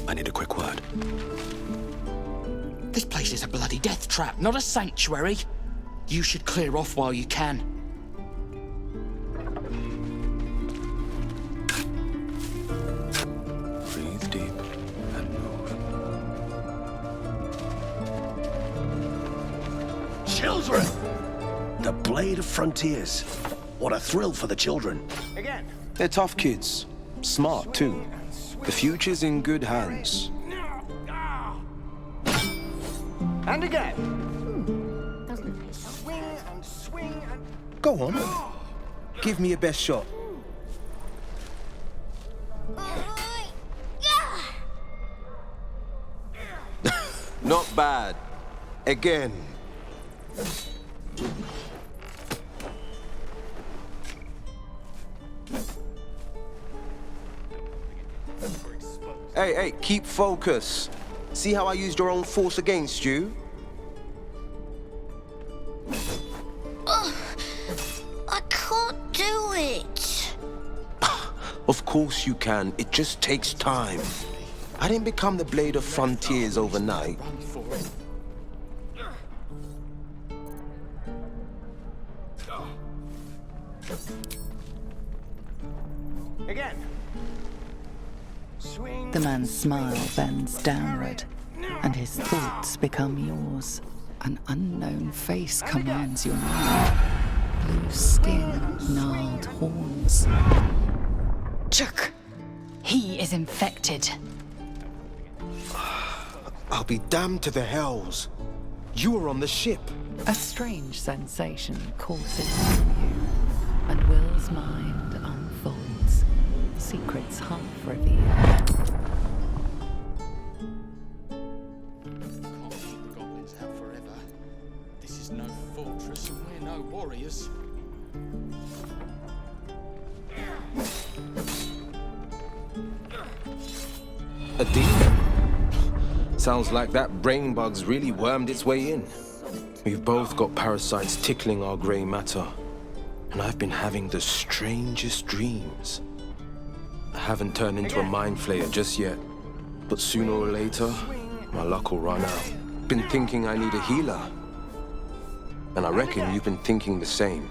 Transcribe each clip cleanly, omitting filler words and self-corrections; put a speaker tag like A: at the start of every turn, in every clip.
A: I need a quick word.
B: This place is a bloody death trap, not a sanctuary. You should clear off while you can.
A: Breathe deep and move.
C: Children! The Blade of Frontiers. What a thrill for the children.
D: Again.
E: They're tough kids. Smart, too. The future's in good hands.
D: And again. Swing and swing and...
E: Go on. Give me your best shot. Not bad. Again. Hey, keep focus. See how I used your own force against you?
F: I can't do it.
E: Of course you can. It just takes time. I didn't become the Blade of Frontiers overnight.
B: Run for it.
D: Again. Swing.
G: The man's smile bends downward, and his thoughts become yours. An unknown face commands your name. Blue skin, gnarled horns.
H: Chuck! He is infected.
E: I'll be damned to the hells. You were on the ship.
G: A strange sensation courses through you, and Will's mind unfolds. Secrets half revealed.
B: Can't keep the goblins out forever. This is no fortress and we're no warriors.
E: A demon? Sounds like that brain bug's really wormed its way in. We've both got parasites tickling our grey matter. And I've been having the strangest dreams. I haven't turned into a mind flayer just yet. But sooner or later, my luck will run out. Been thinking I need a healer. And I reckon you've been thinking the same.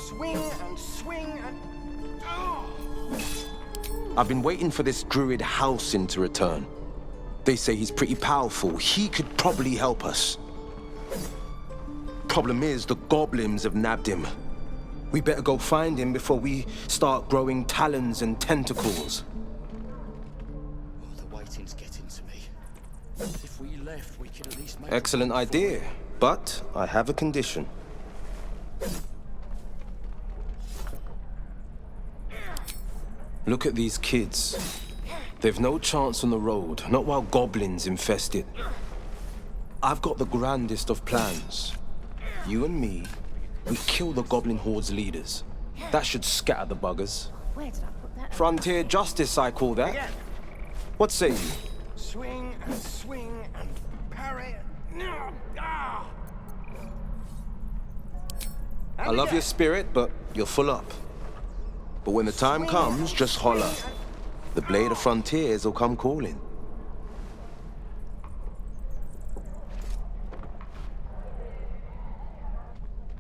D: Swing and swing and...
E: I've been waiting for this druid Halsin to return. They say he's pretty powerful. He could probably help us. Problem is, the goblins have nabbed him. We better go find him before we start growing talons and tentacles.
B: Oh, the waiting's getting to me. If we left, we could at least make...
E: Excellent idea, but I have a condition. Look at these kids. They've no chance on the road, not while goblins infest it. I've got the grandest of plans. You and me, we kill the goblin horde's leaders. That should scatter the buggers.
F: Where did I put that?
E: Frontier justice, I call that.
D: Again.
E: What say you?
D: Swing and parry.
E: I love your spirit, but you're full up. But when the time comes, just holler. The Blade of Frontiers will come calling.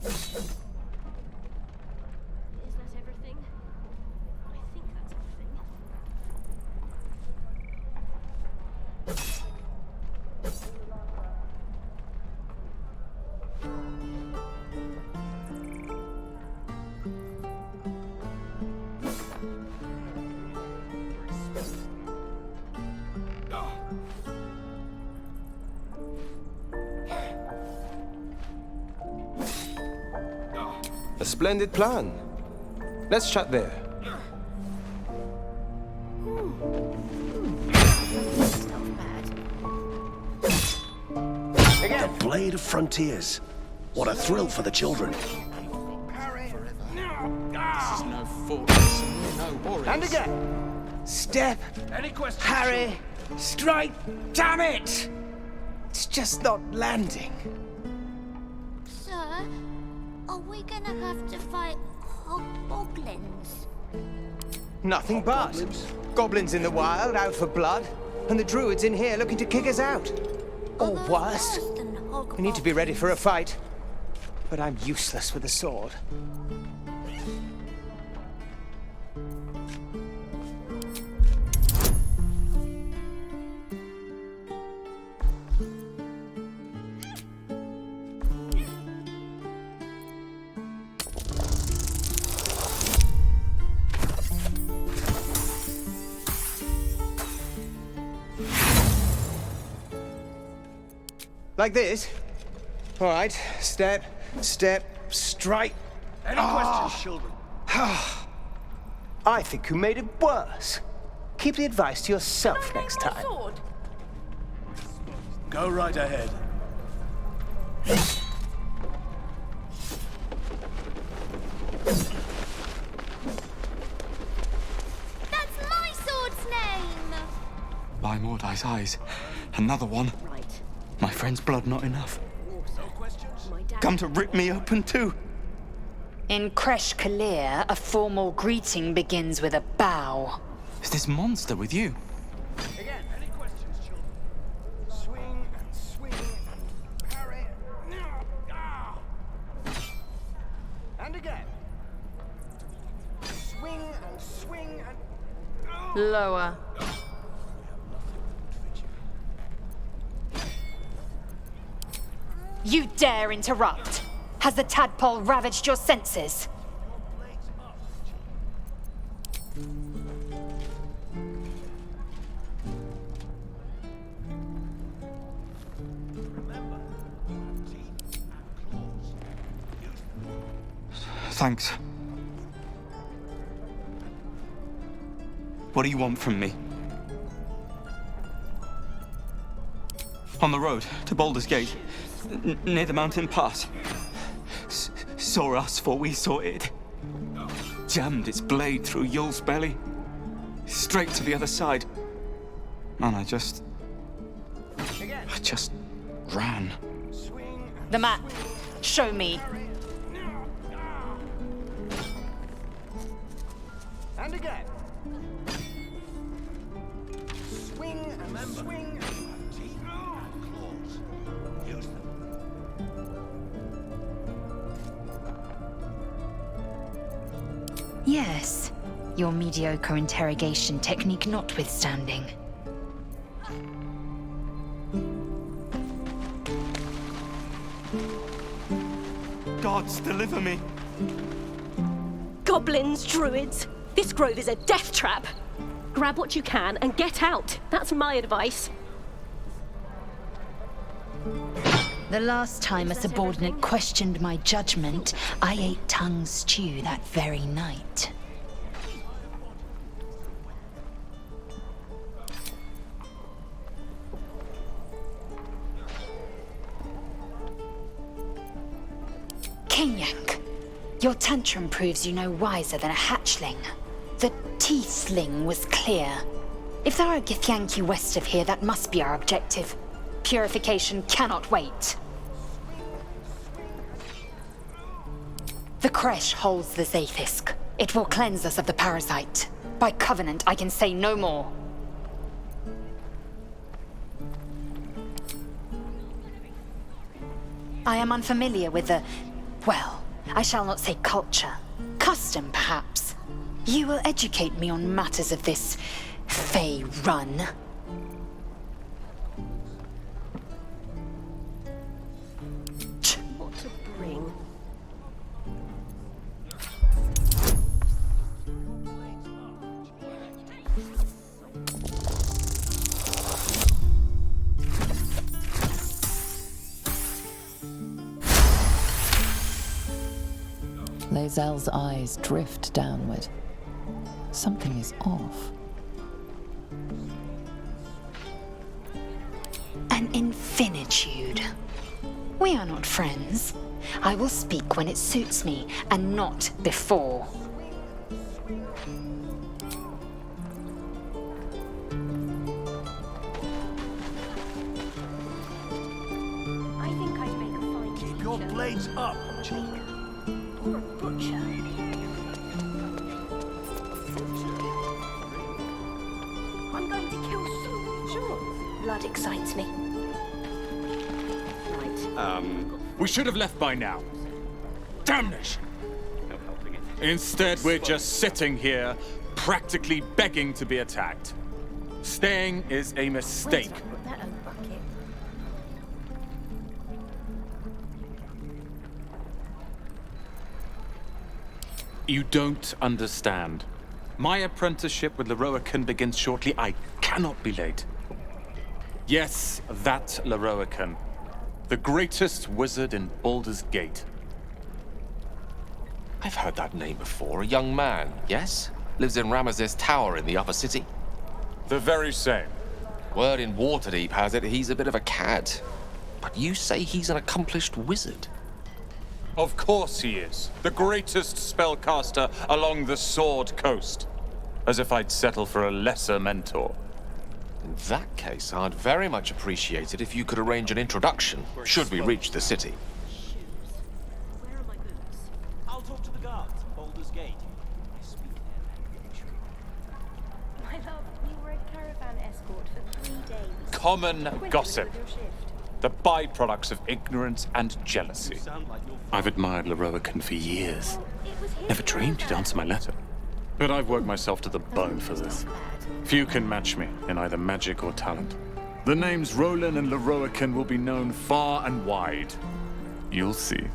F: Is that everything? I think that's everything.
E: A splendid plan. Let's chat there.
C: The Blade of Frontiers. What a thrill for the children.
B: This is no fortress and we're no warriors.
D: And again.
I: Step,
D: Any questions?
I: Harry, strike, damn it! It's just not landing.
F: Sir, are we gonna have to fight hobgoblins?
I: Nothing but.
D: Goblins?
I: Goblins in the wild, out for blood, and the druids in here looking to kick us out. Or worse. We need to be ready for a fight. But I'm useless with a sword. Like this? All right, step, strike.
D: Any questions, children?
I: I think you made it worse. Keep the advice to yourself next time.
C: Go right ahead.
F: That's my sword's name!
B: By Mordai's eyes. Another one.
F: Right.
B: My friend's blood not enough.
F: My dad.
B: Come to rip me open too.
H: In Kresh Kalir, a formal greeting begins with a bow.
B: Is this monster with you?
D: Again, any questions, children? Swing and swing and parry. Ah. And again. Swing and swing and...
H: Lower. You dare interrupt! Has the tadpole ravaged your senses?
B: Thanks. What do you want from me? On the road to Baldur's Gate, near the mountain pass. Saw us for we saw it. Jammed its blade through Yul's belly. Straight to the other side. Man, I just ran.
H: The map. Show me.
D: And again. Swing and swing.
H: Yes. Your mediocre interrogation technique notwithstanding.
B: Gods, deliver me.
J: Goblins, druids. This grove is a death trap. Grab what you can and get out. That's my advice.
H: The last time a subordinate questioned my judgment, I ate tongue stew that very night. Kinyank, your tantrum proves you no wiser than a hatchling. The teethling was clear. If there are Githyanki west of here, that must be our objective. Purification cannot wait. The Kresh holds the Zaithisk. It will cleanse us of the parasite. By covenant, I can say no more. I am unfamiliar with the... well, I shall not say culture. Custom, perhaps. You will educate me on matters of this... Fey run.
J: What to bring?
G: Lae'zel's eyes drift downward. Something is off.
H: An infinitude. We are not friends. I will speak when it suits me, and not before.
F: I think I'd make a fine
C: Keep your blades up, children.
F: or a butcher.
J: them to kill someone. Sure. Blood excites me. Right.
K: We should have left by now. Damnation! Instead, we're just sitting here, practically begging to be attacked. Staying is a mistake.
J: Where do I put that old bucket?
K: You don't understand. My apprenticeship with Leroican begins shortly. I cannot be late. Yes, that Leroican. The greatest wizard in Baldur's Gate.
L: I've heard that name before. A young man, yes? Lives in Ramesses Tower in the upper city.
K: The very same.
L: Word in Waterdeep has it he's a bit of a cad. But you say he's an accomplished wizard.
K: Of course he is. The greatest spellcaster along the Sword Coast. As if I'd settle for a lesser mentor.
L: In that case, I'd very much appreciate it if you could arrange an introduction, should we reach the city.
J: Where are my boots?
B: I'll talk to the guards at Baldur's Gate. I speak their language.
F: My love, we were a caravan escort for 3 days.
K: Common gossip.
F: With your shift.
K: The byproducts of ignorance and jealousy. I've admired Leroican for years.
F: It was his
K: Never dreamed he'd answer my letter. But I've worked myself to the bone for this. Few can match me in either magic or talent. The names Roland and Leroican will be known far and wide. You'll see.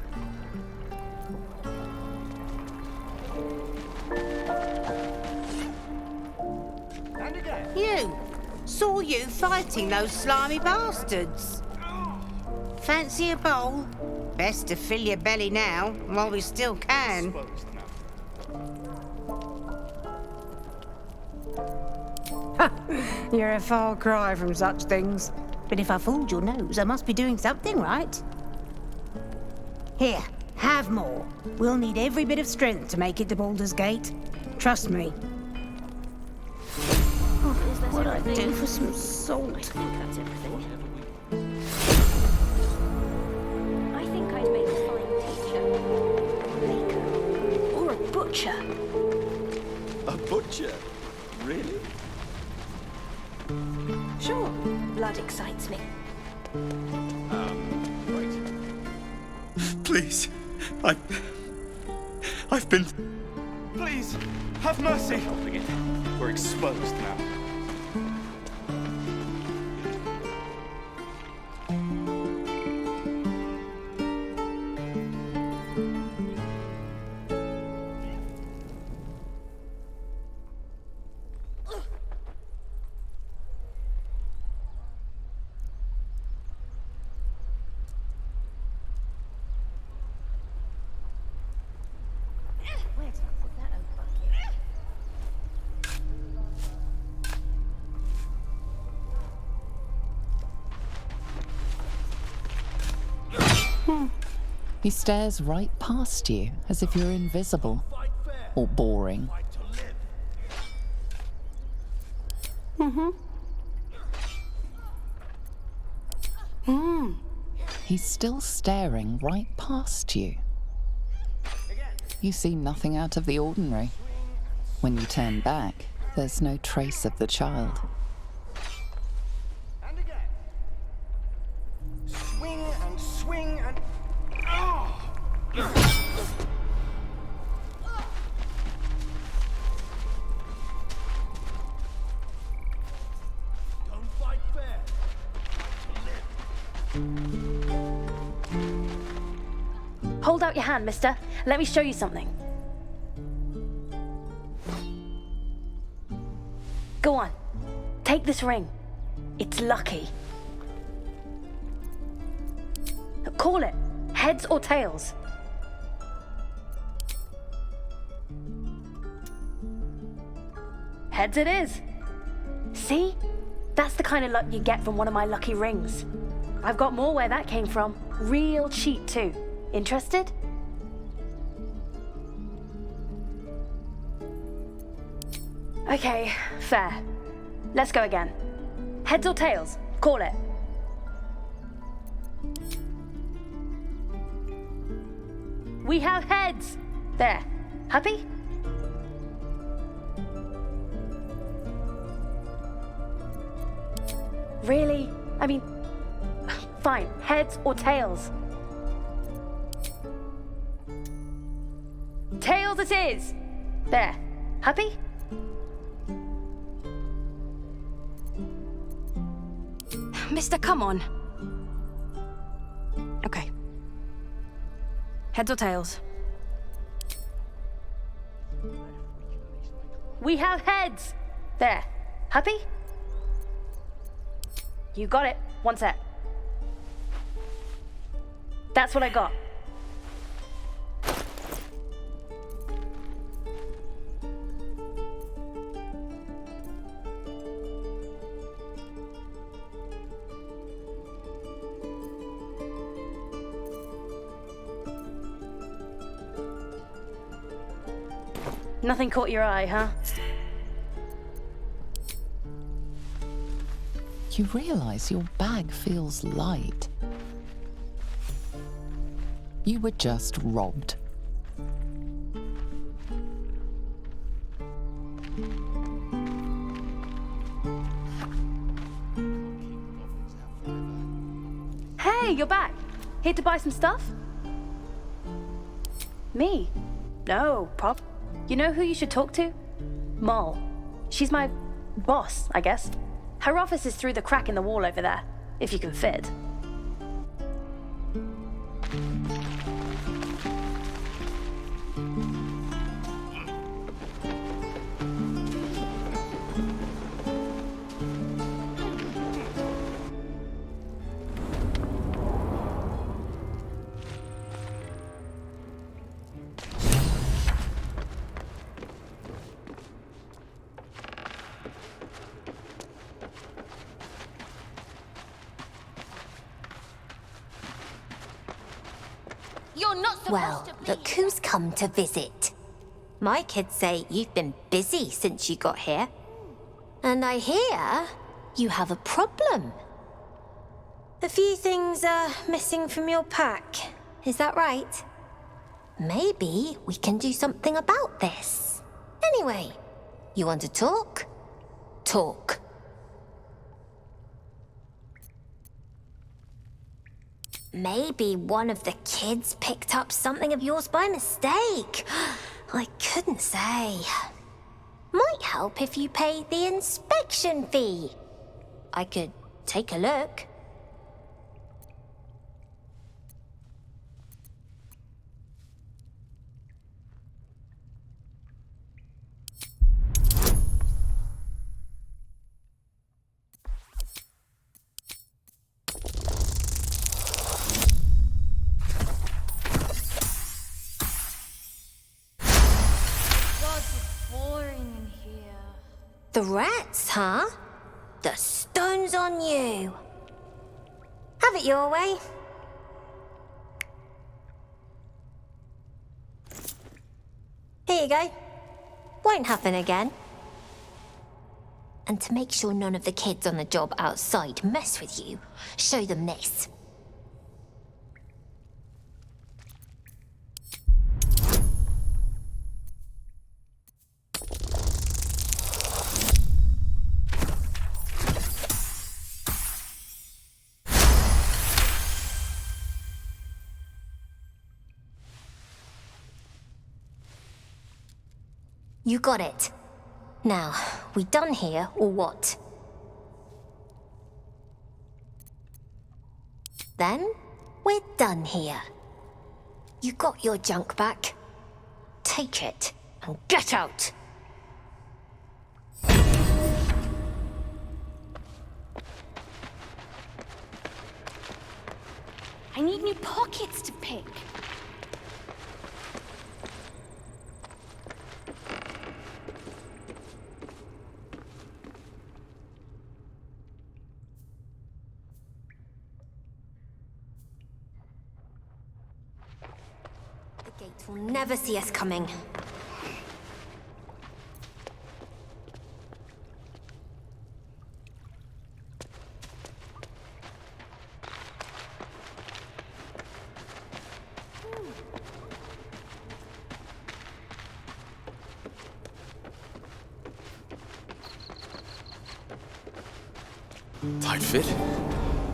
D: And again.
M: You! Saw you fighting those slimy bastards. Fancy a bowl? Best to fill your belly now, while we still can. You're a far cry from such things. But if I fooled your nose, I must be doing something right. Here, have more. We'll need every bit of strength to make it to Baldur's Gate. Trust me.
J: Is that
M: What I'd
J: everything?
M: do for some
J: I
M: salt.
J: think that's everything. I think I'd make a fine teacher. Baker. Or a butcher.
B: A butcher? Really?
J: Sure. Blood excites me.
B: Please. I've been... Please, have mercy. We're exposed now.
F: Where did I put that old bucket?
G: He stares right past you, as if you're invisible. Or boring. He's still staring right past you. You see nothing out of the ordinary. When you turn back, there's no trace of the child.
D: And again. Swing and swing and... Oh! Don't fight fair.
J: Hold out your hand, mister. Let me show you something. Go on. Take this ring. It's lucky. Call it. Heads or tails. Heads it is. See? That's the kind of luck you get from one of my lucky rings. I've got more where that came from. Real cheap, too. Interested? Okay, fair. Let's go again. Heads or tails? Call it. We have heads! There. Happy? Really? I mean, fine, heads or tails? Tails it is! There. Happy? Mister, come on. Okay. Heads or tails? We have heads! There. Happy? You got it. One sec. That's what I got. Nothing caught your eye, huh?
G: You realize your bag feels light. You were just robbed.
J: Hey, you're back. Here to buy some stuff? Me? No, Pop. You know who you should talk to? Moll. She's my boss, I guess. Her office is through the crack in the wall over there, if you can fit.
N: Well, look who's come to visit. My kids say you've been busy since you got here. And I hear you have a problem. A few things are missing from your pack. Is that right? Maybe we can do something about this. Anyway, you want to talk? Talk. Maybe one of the kids picked up something of yours by mistake. I couldn't say. Might help if you paid the inspection fee. I could take a look. The rats, huh? The stone's on you. Have it your way. Here you go. Won't happen again. And to make sure none of the kids on the job outside mess with you, show them this. You got it. Now, we done here, or what? Then, we're done here. You got your junk back. Take it, and get out!
F: I need new pockets to pick.
N: The gate will never see us coming.
A: Tight fit.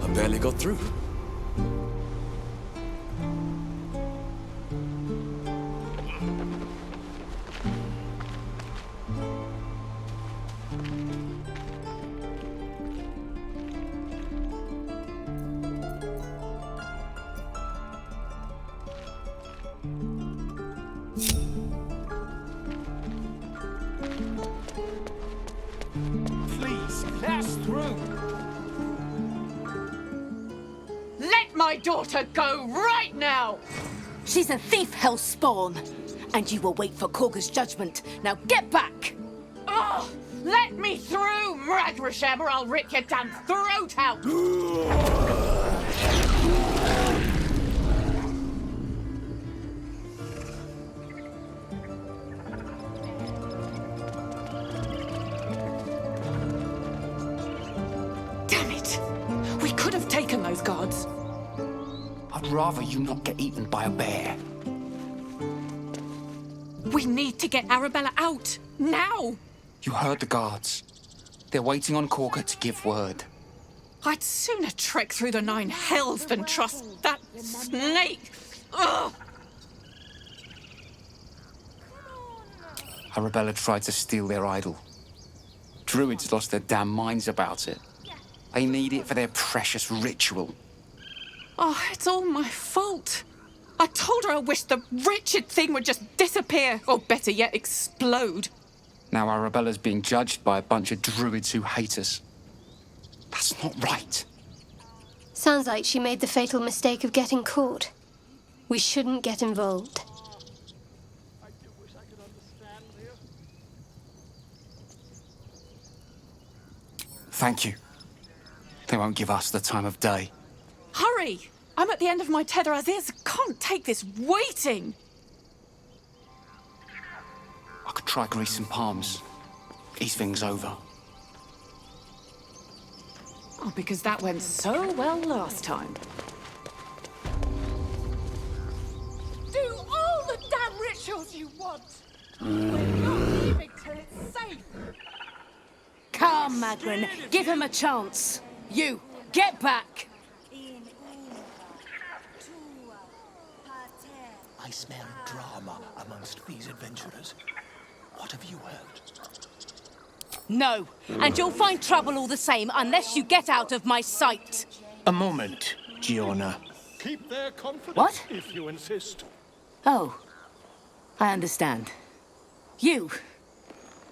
A: I barely got through.
O: Please, let us through. Let my daughter go right now!
P: She's a thief, hellspawn. And you will wait for Korga's judgment. Now get back!
O: Oh, let me through, Mragrasham, or I'll rip your damn throat out!
Q: Damn it! We could have taken those guards.
R: I'd rather you not get eaten by a bear.
Q: We need to get Arabella out. Now!
R: You heard the guards. They're waiting on Korga to give word.
Q: I'd sooner trek through the 9 hells than trust that snake. Ugh!
R: Arabella tried to steal their idol. Druids lost their damn minds about it. They need it for their precious ritual.
Q: Oh, it's all my fault. I told her I wished the wretched thing would just disappear, or better yet, explode.
R: Now Arabella's being judged by a bunch of druids who hate us. That's not right.
N: Sounds like she made the fatal mistake of getting caught. We shouldn't get involved.
R: Thank you. They won't give us the time of day.
Q: Hurry! I'm at the end of my tether as is. Can't take this waiting.
R: I could try greasing palms. Ease things over.
Q: Oh, because that went so well last time.
O: Do all the damn rituals you want! We're not leaving till it's safe!
P: Come, Magrin. Give him a chance. You, get back!
C: I smell drama amongst these adventurers. What have you heard?
P: No, and you'll find trouble all the same unless you get out of my sight.
C: A moment, Giona.
S: Keep their confidence
P: What?
S: if you insist.
P: Oh, I understand. You.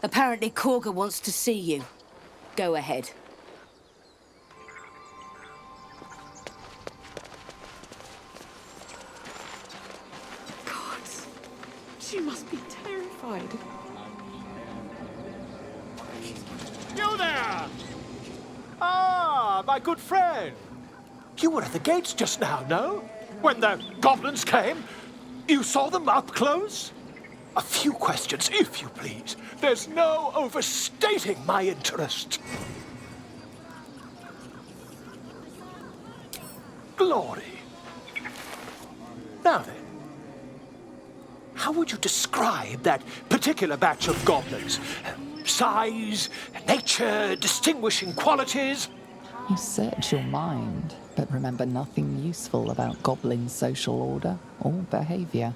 P: Apparently Korga wants to see you. Go ahead.
Q: God, she must be terrified.
S: You there! Ah, my good friend. You were at the gates just now, no? When the goblins came? You saw them up close? A few questions, if you please. There's no overstating my interest. Glory. Now then, how would you describe that particular batch of goblins? Size, nature, distinguishing qualities?
G: You search your mind, but remember nothing useful about goblin social order or behavior.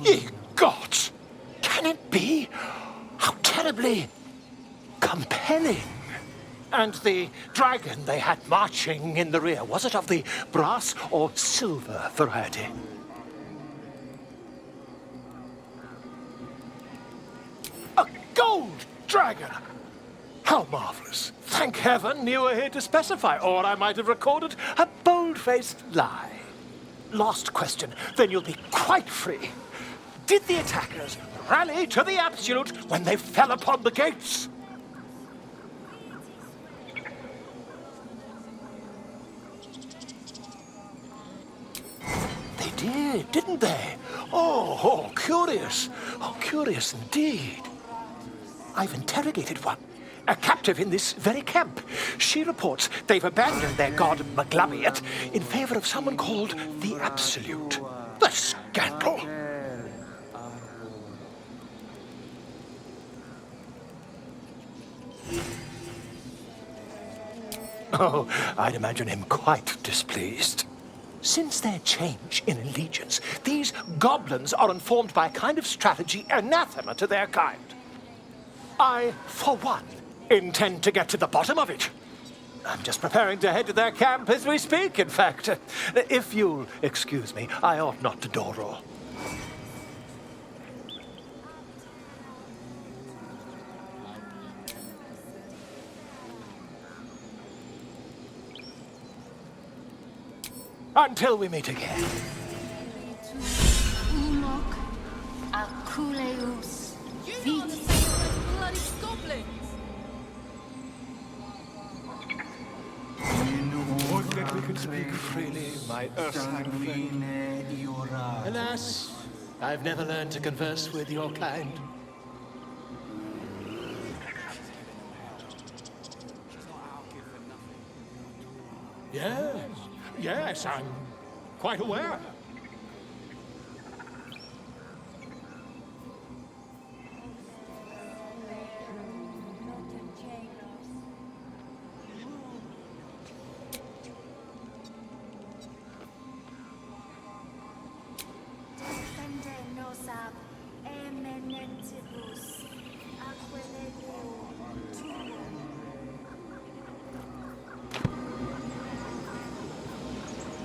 S: Ye gods! Can it be? How terribly compelling. And the dragon they had marching in the rear, was it of the brass or silver variety? A gold dragon! How marvelous. Thank heaven you were here to specify, or I might have recorded a bold-faced lie. Last question, then you'll be quite free. Did the attackers rally to the absolute when they fell upon the gates? They did, didn't they? Oh, curious. Oh, curious indeed. I've interrogated one, a captive in this very camp. She reports they've abandoned their god Maglabiat in favor of someone called the Absolute. The scandal! Oh, I'd imagine him quite displeased. Since their change in allegiance, these goblins are informed by a kind of strategy anathema to their kind. I, for one, intend to get to the bottom of it. I'm just preparing to head to their camp as we speak, in fact. If you'll excuse me, I ought not to door roll. Until we meet again.
P: Umok, Akuleus, Vit.
O: Bloody goblins!
S: Would that we could speak freely, my earthling friend. Alas, I've never learned to converse with your kind. Yes, I'm quite aware.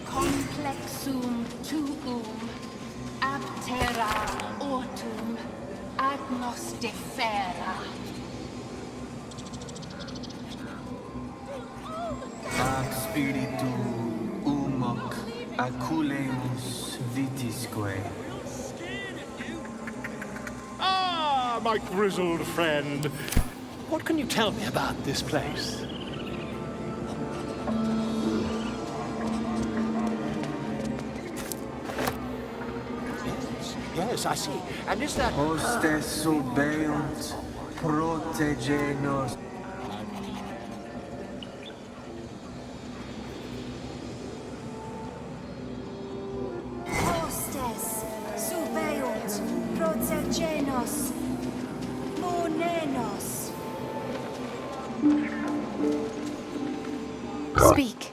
P: Complexum tuum, aptera autum, agnostifera.
T: Ac spiritu umoc aculeus vitisque.
S: Ah, my grizzled friend. What can you tell me about this place? Yes, I see. And is that...
T: Hostes subeunt protegenos.
O: Hostes, subeunt, protegenos, monenos.
H: Speak.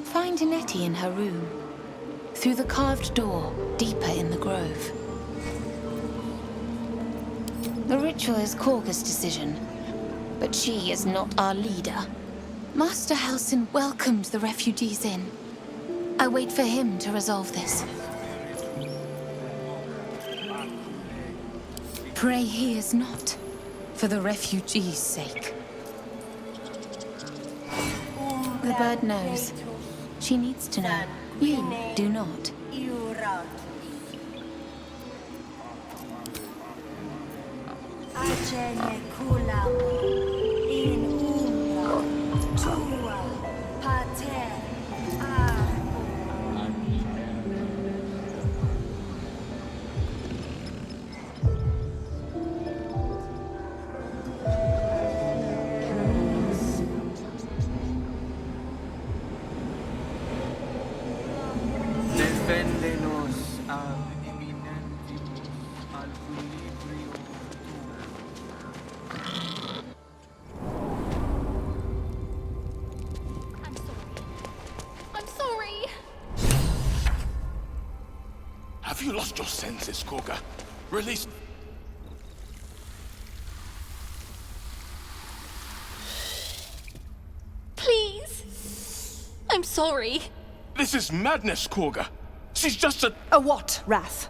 H: Find Nettie in her room. Through the carved door, deeper in the grove. The ritual is Korga's decision, but she is not our leader. Master Halsin welcomed the refugees in. I wait for him to resolve this. Pray he is not, for the refugees' sake. The bird knows. She needs to know. You do not.
O: Agene culam in umbra tua pater
T: Defendenos ab eminentibus al equilibrio.
O: I'm sorry.
A: Have you lost your senses, Korga? Release...
O: Please. I'm sorry.
A: This is madness, Korga. She's just a...
U: A what, Wrath?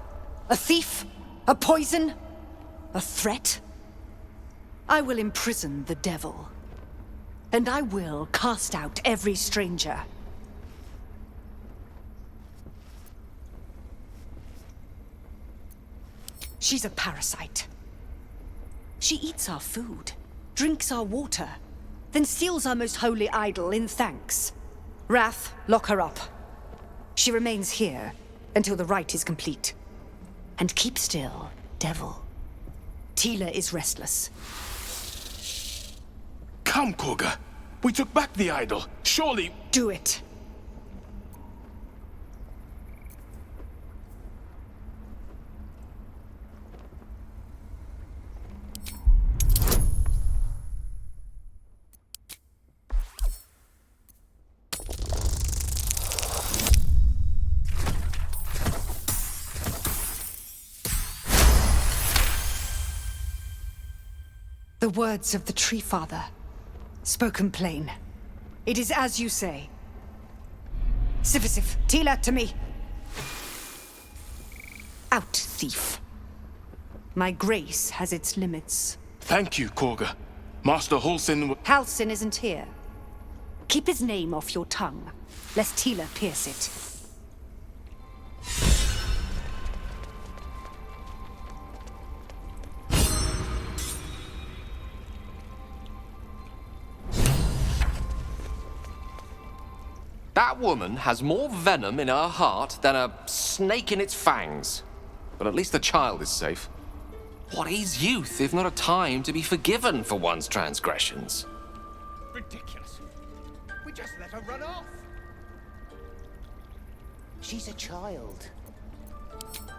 U: A thief? A poison? A threat? I will imprison the devil. And I will cast out every stranger. She's a parasite. She eats our food, drinks our water, then steals our most holy idol in thanks. Wrath, lock her up. She remains here until the rite is complete. And keep still, devil. Tila is restless.
A: Come, Korga. We took back the idol. Surely...
U: Do it. The words of the Tree Father, spoken plain. It is as you say. Sifisif, Tila to me. Out, thief. My grace has its limits.
A: Thank you, Korga. Master Halsin...
U: Halsin isn't here. Keep his name off your tongue, lest Tila pierce it.
L: That woman has more venom in her heart than a snake in its fangs. But at least the child is safe. What is youth if not a time to be forgiven for one's transgressions?
I: Ridiculous. We just let her run off.
C: She's a child.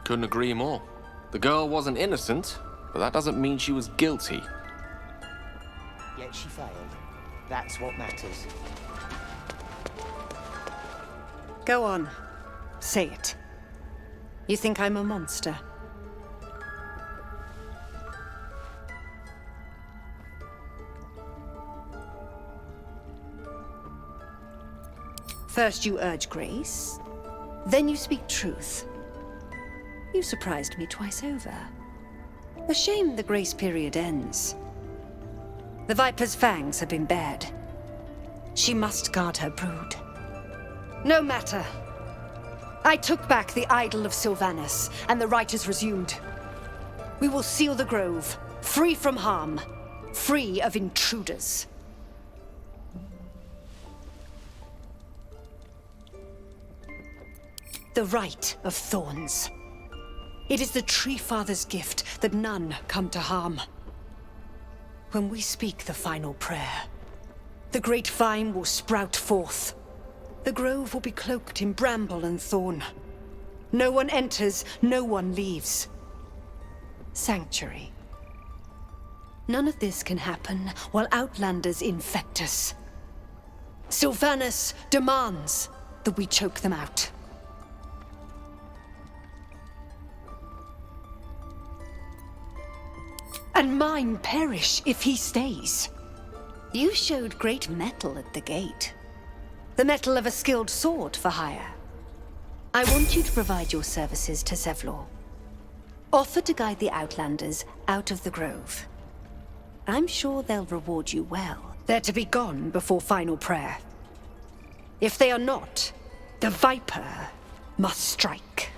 L: Couldn't agree more. The girl wasn't innocent, but that doesn't mean she was guilty.
C: Yet she failed. That's what matters.
U: Go on. Say it. You think I'm a monster? First you urge grace, then you speak truth. You surprised me twice over. A shame the grace period ends. The Viper's fangs have been bared. She must guard her brood. No matter. I took back the idol of Sylvanus, and the rite is resumed. We will seal the grove, free from harm, free of intruders. The Rite of Thorns. It is the Tree Father's gift that none come to harm. When we speak the final prayer, the great vine will sprout forth. The grove will be cloaked in bramble and thorn. No one enters, no one leaves. Sanctuary. None of this can happen while Outlanders infect us. Sylvanus demands that we choke them out. And mine perish if he stays. You showed great mettle at the gate. The mettle of a skilled sword for hire. I want you to provide your services to Zevlor. Offer to guide the Outlanders out of the grove. I'm sure they'll reward you well. They're to be gone before final prayer. If they are not, the Viper must strike.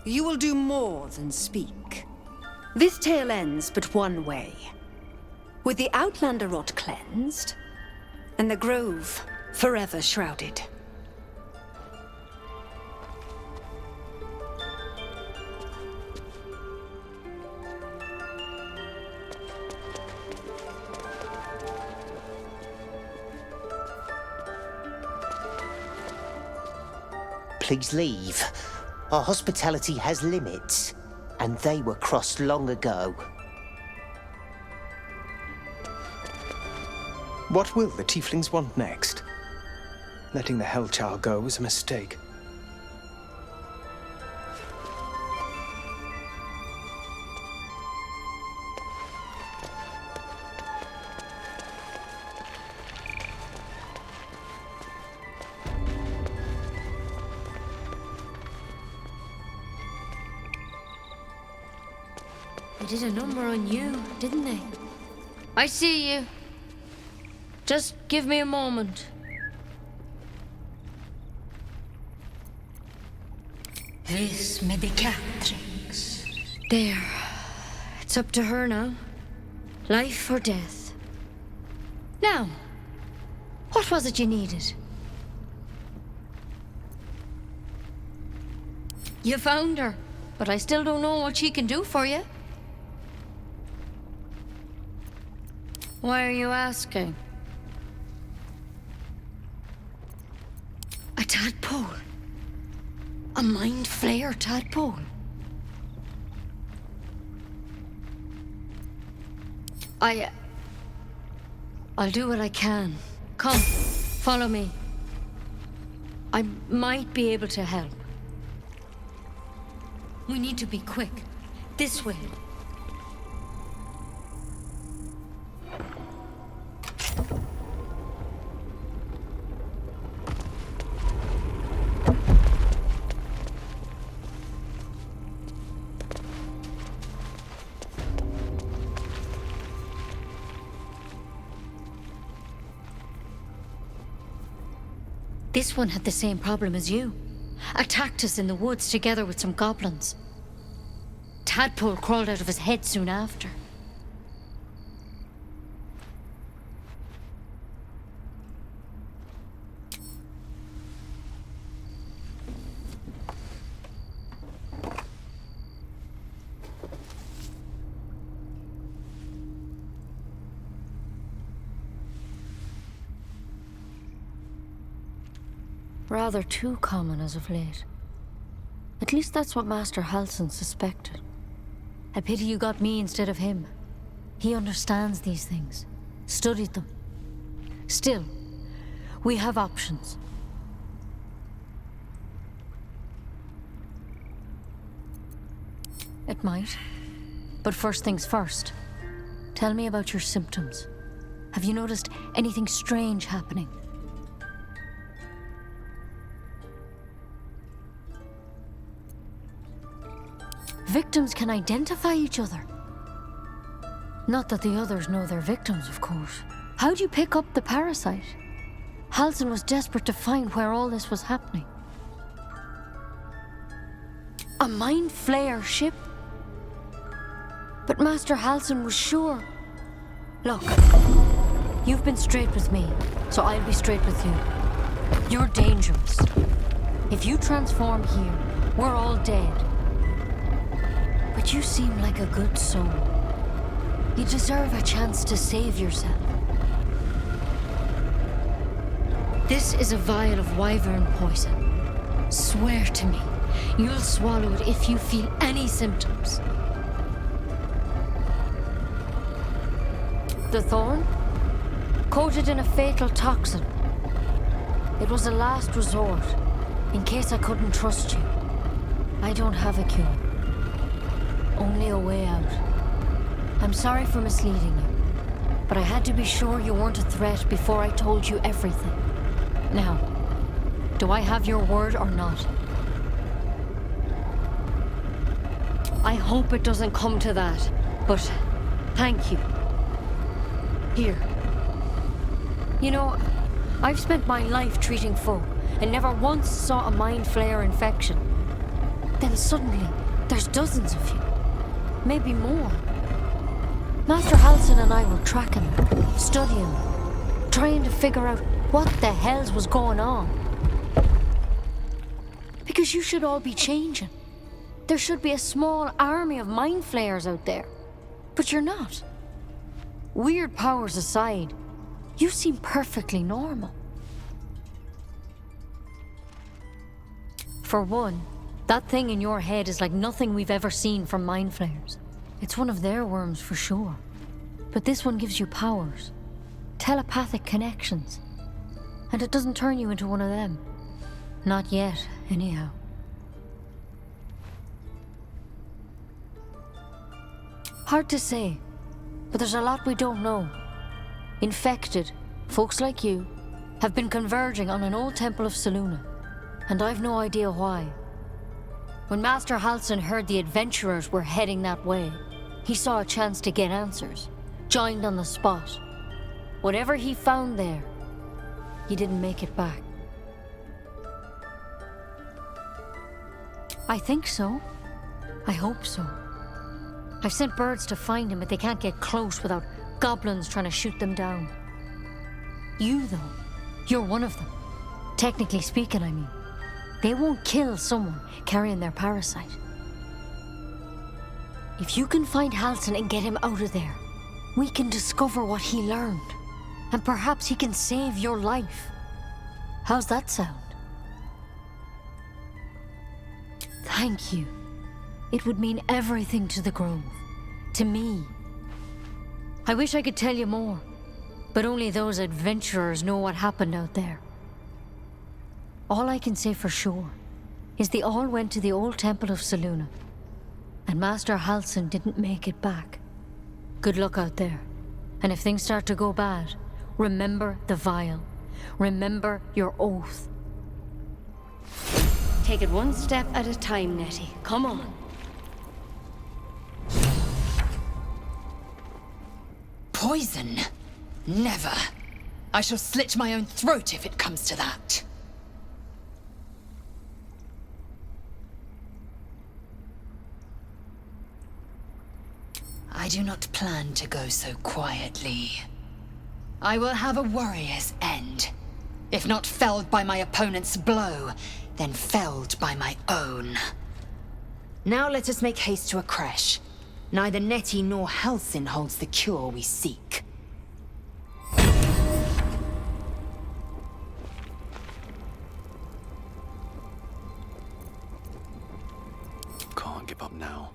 U: You will do more than speak. This tale ends but one way. With the Outlander rot cleansed, and the grove forever shrouded.
C: Please leave. Our hospitality has limits, and they were crossed long ago.
I: What will the tieflings want next? Letting the Hellchild go was a mistake.
E: They did a number on you, didn't they? I see you. Just give me a moment. Vis medicatrix. There. It's up to her now. Life or death. Now, what was it you needed? You found her, but I still don't know what she can do for you. Why are you asking? A tadpole. A mind flayer tadpole. I'll do what I can. Come, follow me. I might be able to help. We need to be quick. This way. This one had the same problem as you. Attacked us in the woods together with some goblins. Tadpole crawled out of his head soon after. Rather too common as of late. At least that's what Master Halsin suspected. A pity you got me instead of him. He understands these things, studied them. Still, we have options. It might. But first things first. Tell me about your symptoms. Have you noticed anything strange happening? Victims can identify each other. Not that the others know they're victims, of course. How'd you pick up the parasite? Halsin was desperate to find where all this was happening. A mind flayer ship? But Master Halsin was sure. Look, you've been straight with me, so I'll be straight with you. You're dangerous. If you transform here, we're all dead. But you seem like a good soul. You deserve a chance to save yourself. This is a vial of wyvern poison. Swear to me, you'll swallow it if you feel any symptoms. The thorn? Coated in a fatal toxin. It was a last resort, in case I couldn't trust you. I don't have a cure. Only a way out. I'm sorry for misleading you, but I had to be sure you weren't a threat before I told you everything. Now, do I have your word or not? I hope it doesn't come to that, but thank you. Here. You know, I've spent my life treating folk and never once saw a mind flayer infection. Then suddenly, there's dozens of you. Maybe more. Master Halsin and I were tracking them, studying them, trying to figure out what the hells was going on. Because you should all be changing. There should be a small army of mind flayers out there. But you're not. Weird powers aside, you seem perfectly normal. For one, that thing in your head is like nothing we've ever seen from mind flayers. It's one of their worms for sure. But this one gives you powers. Telepathic connections. And it doesn't turn you into one of them. Not yet, anyhow. Hard to say, but there's a lot we don't know. Infected, folks like you, have been converging on an old temple of Selûne, and I've no idea why. When Master Halsin heard the adventurers were heading that way, he saw a chance to get answers, joined on the spot. Whatever he found there, he didn't make it back. I think so. I hope so. I've sent birds to find him, but they can't get close without goblins trying to shoot them down. You, though, you're one of them. Technically speaking, I mean. They won't kill someone carrying their parasite. If you can find Halsin and get him out of there, we can discover what he learned. And perhaps he can save your life. How's that sound? Thank you. It would mean everything to the Grove. To me. I wish I could tell you more, but only those adventurers know what happened out there. All I can say for sure is they all went to the old temple of Selûne, and Master Halsin didn't make it back. Good luck out there, and if things start to go bad, remember the vial. Remember your oath. Take it one step at a time, Nettie. Come on.
K: Poison? Never. I shall slit my own throat if it comes to that. I do not plan to go so quietly. I will have a warrior's end. If not felled by my opponent's blow, then felled by my own. Now let us make haste to a crash. Neither Nettie nor Halsin holds the cure we seek.
A: Can't give up now.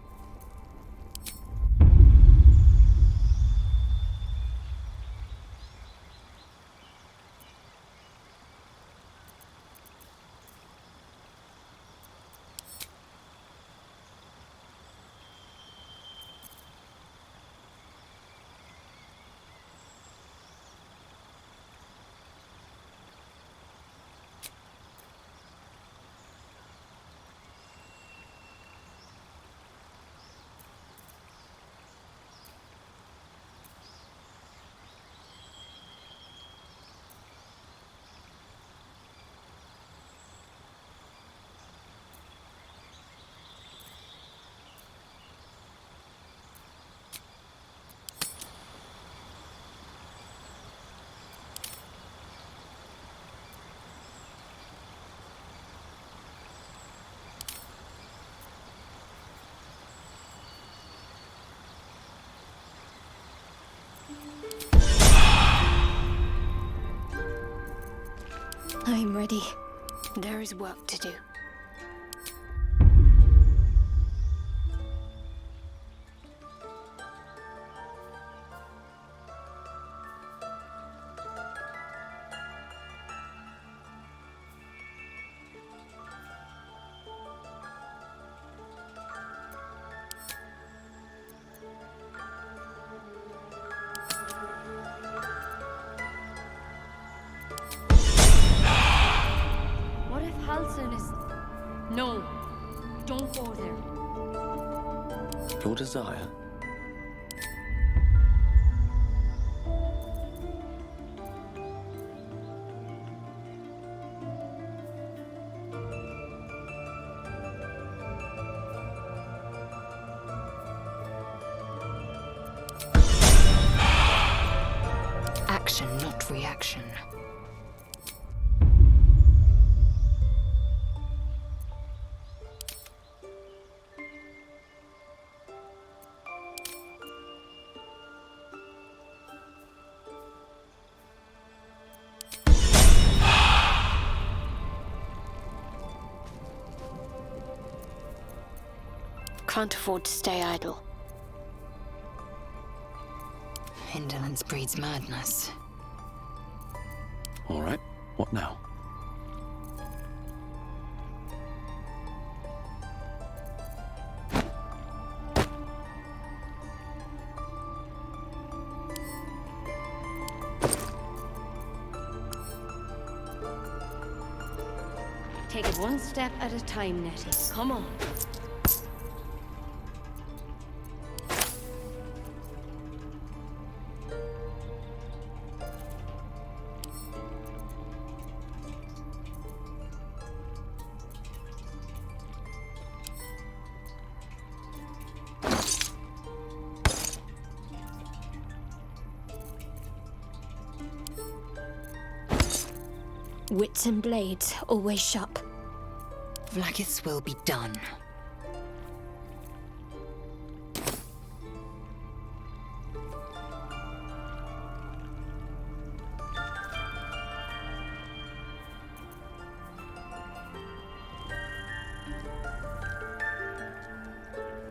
E: I'm ready. There is work to do. No, don't go there.
A: Your desire?
K: Action, not reaction.
E: Can't afford to stay idle.
K: Indolence breeds madness.
A: All right, what now?
E: Take it one step at a time, Nettie. Come on. Wits and blades, always sharp.
K: Vlaakith's will be done.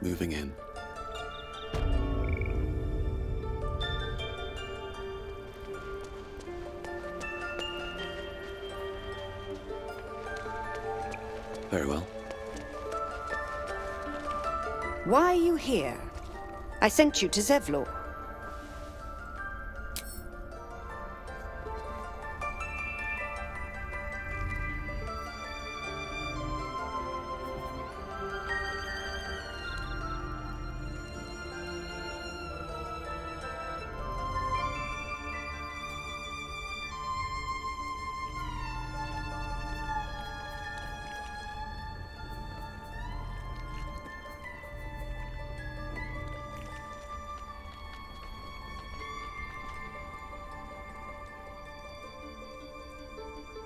A: Moving in.
M: Very well.
U: Why are you here? I sent you to Zevlor.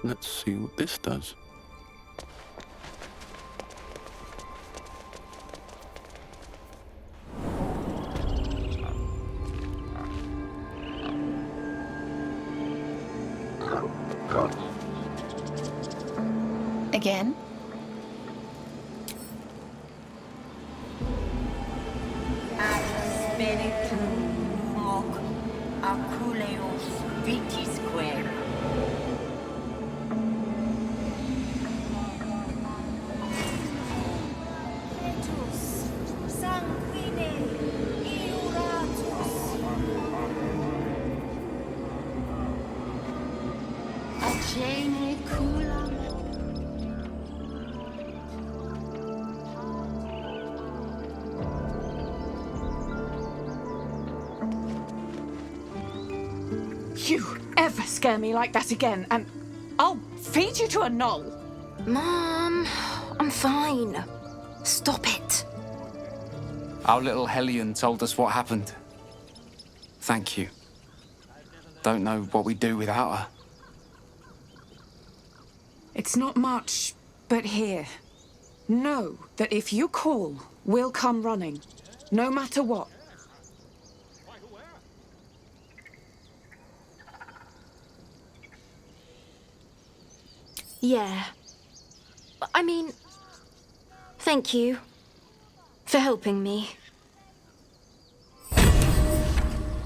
M: Let's see what this does.
H: Again?
Q: You ever scare me like that again, and I'll feed you to a gnoll.
J: Mom, I'm fine. Stop it.
R: Our little Hellion told us what happened. Thank you. Don't know what we'd do without her.
Q: It's not much, but here. Know that if you call, we'll come running. No matter what.
J: Yeah. I mean, thank you for helping me.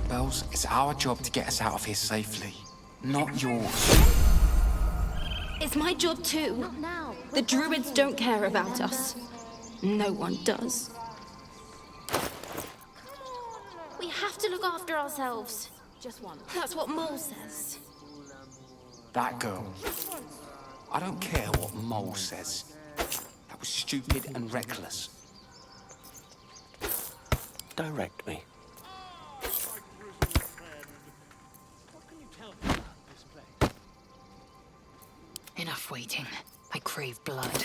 R: Bells, it's our job to get us out of here safely, not yours.
J: It's my job too. Not now. The druids don't care about us. No one does. We have to look after ourselves. Just one. That's what Mole says.
R: That girl. I don't care what Mole says. That was stupid and reckless.
M: Direct me.
K: Enough waiting. I crave blood.